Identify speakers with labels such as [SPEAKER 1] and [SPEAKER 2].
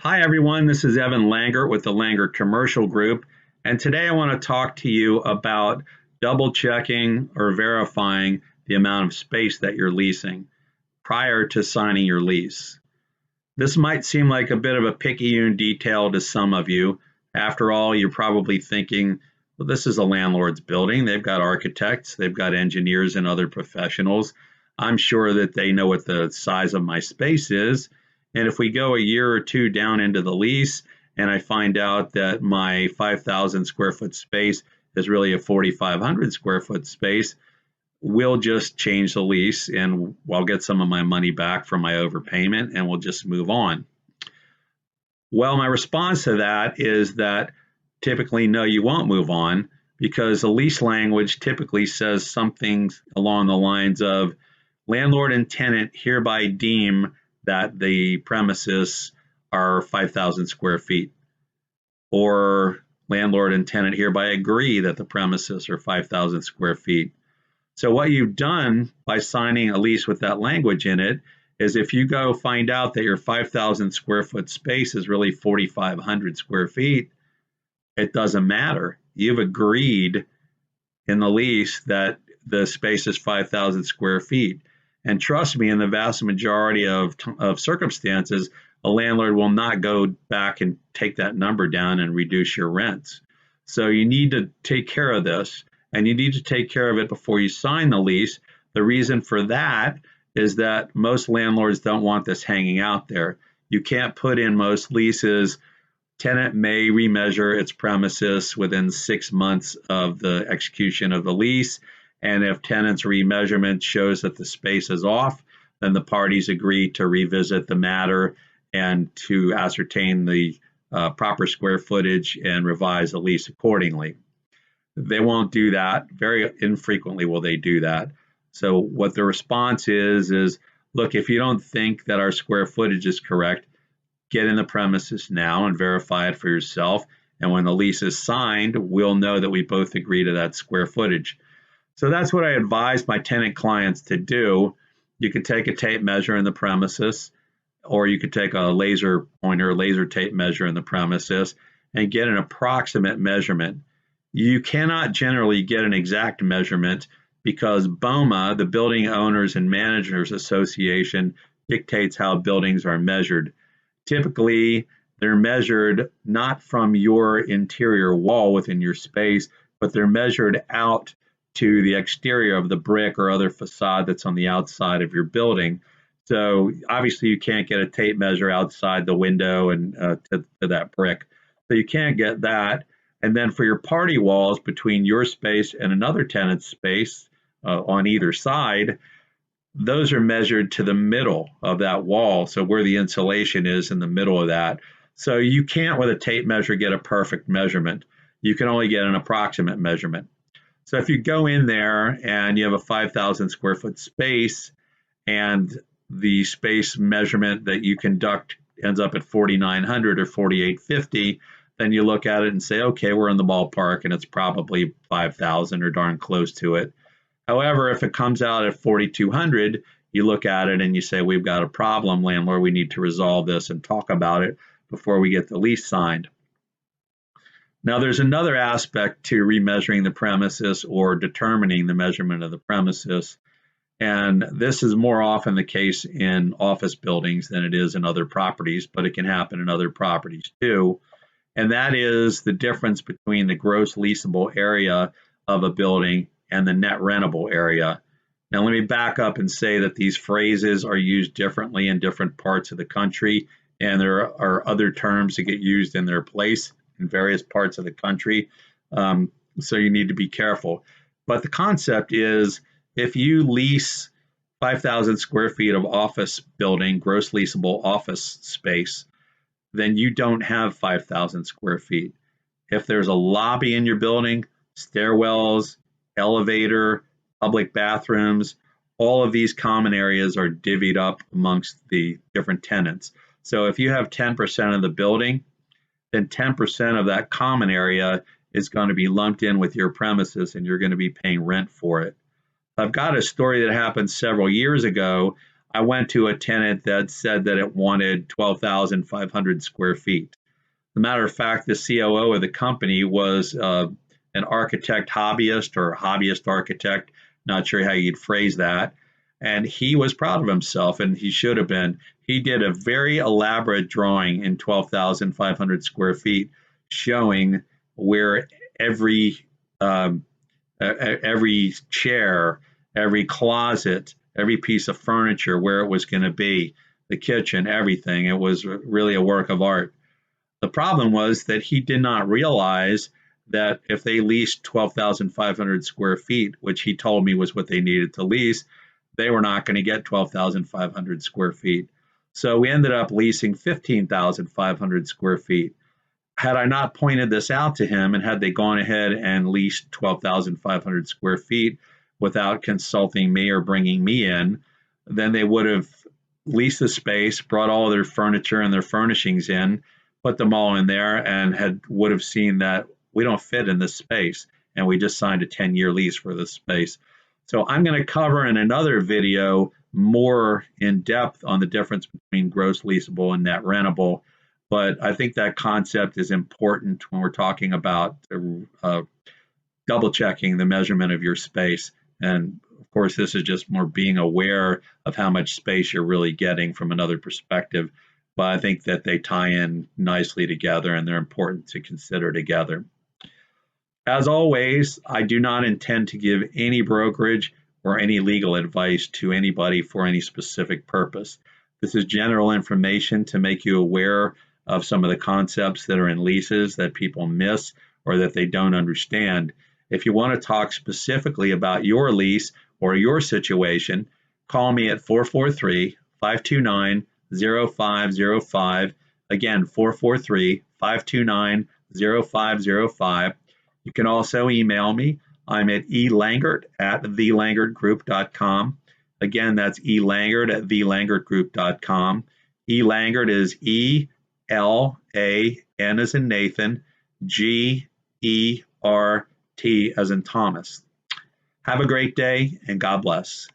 [SPEAKER 1] Hi everyone, this is Evan Langert with the Langert Commercial Group, and today I want to talk to you about double checking or verifying the amount of space that you're leasing prior to signing your lease. This might seem like a bit of a picayune detail to some of you. After all, you're probably thinking, well, this is a landlord's building. They've got architects, they've got engineers and other professionals. I'm sure that they know what the size of my space is. And if we go a year or two down into the lease and I find out that my 5,000 square foot space is really a 4,500 square foot space, we'll just change the lease and I'll get some of my money back from my overpayment and we'll just move on. Well, my response to that is that typically, no, you won't move on because the lease language typically says something along the lines of landlord and tenant hereby deem that the premises are 5,000 square feet, or landlord and tenant hereby agree that the premises are 5,000 square feet. So what you've done by signing a lease with that language in it is if you go find out that your 5,000 square foot space is really 4,500 square feet, it doesn't matter. You've agreed in the lease that the space is 5,000 square feet. And trust me, in the vast majority of circumstances, a landlord will not go back and take that number down and reduce your rents. So you need to take care of this, and you need to take care of it before you sign the lease. The reason for that is that most landlords don't want this hanging out there. You can't put in most leases, tenant may remeasure its premises within 6 months of the execution of the lease. And if tenant's remeasurement shows that the space is off, then the parties agree to revisit the matter and to ascertain the proper square footage and revise the lease accordingly. They won't do that. Very infrequently will they do that. So what the response is, look, if you don't think that our square footage is correct, get in the premises now and verify it for yourself. And when the lease is signed, we'll know that we both agree to that square footage. So that's what I advise my tenant clients to do. You could take a tape measure in the premises, or you could take a laser pointer, laser tape measure in the premises and get an approximate measurement. You cannot generally get an exact measurement because BOMA, the Building Owners and Managers Association, dictates how buildings are measured. Typically, they're measured not from your interior wall within your space, but they're measured out to the exterior of the brick or other facade that's on the outside of your building. So obviously you can't get a tape measure outside the window and to that brick. So you can't get that. And then for your party walls between your space and another tenant's space on either side, those are measured to the middle of that wall. So where the insulation is in the middle of that. So you can't with a tape measure get a perfect measurement. You can only get an approximate measurement. So if you go in there and you have a 5,000 square foot space and the space measurement that you conduct ends up at 4,900 or 4,850, then you look at it and say, okay, we're in the ballpark and it's probably 5,000 or darn close to it. However, if it comes out at 4,200, you look at it and you say, we've got a problem, landlord, we need to resolve this and talk about it before we get the lease signed. Now, there's another aspect to remeasuring the premises or determining the measurement of the premises, and this is more often the case in office buildings than it is in other properties, but it can happen in other properties too, and that is the difference between the gross leasable area of a building and the net rentable area. Now, let me back up and say that these phrases are used differently in different parts of the country, and there are other terms that get used in their place in various parts of the country. So you need to be careful. But the concept is if you lease 5,000 square feet of office building, gross leasable office space, then you don't have 5,000 square feet. If there's a lobby in your building, stairwells, elevator, public bathrooms, all of these common areas are divvied up amongst the different tenants. So if you have 10% of the building, then 10% of that common area is going to be lumped in with your premises and you're going to be paying rent for it. I've got a story that happened several years ago. I went to a tenant that said that it wanted 12,500 square feet. As a matter of fact, the COO of the company was an architect hobbyist or hobbyist architect, not sure how you'd phrase that. And he was proud of himself, and he should have been. He did a very elaborate drawing in 12,500 square feet showing where um, every chair, every closet, every piece of furniture, where it was going to be, the kitchen, everything. It was really a work of art. The problem was that he did not realize that if they leased 12,500 square feet, which he told me was what they needed to lease, they were not going to get 12,500 square feet. So we ended up leasing 15,500 square feet. Had I not pointed this out to him and had they gone ahead and leased 12,500 square feet without consulting me or bringing me in, then they would have leased the space, brought all their furniture and their furnishings in, put them all in there, and would have seen that we don't fit in this space, and we just signed a 10-year lease for this space. So I'm going to cover in another video more in depth on the difference between gross leasable and net rentable. But I think that concept is important when we're talking about double checking the measurement of your space. And of course, this is just more being aware of how much space you're really getting from another perspective. But I think that they tie in nicely together and they're important to consider together. As always, I do not intend to give any brokerage or any legal advice to anybody for any specific purpose. This is general information to make you aware of some of the concepts that are in leases that people miss or that they don't understand. If you want to talk specifically about your lease or your situation, call me at 443-529-0505. Again, 443-529-0505. You can also email me. I'm at elangert@thelangertgroup.com. Again, that's elangert@thelangertgroup.com. Elangert is E-L-A-N as in Nathan, G-E-R-T as in Thomas. Have a great day and God bless.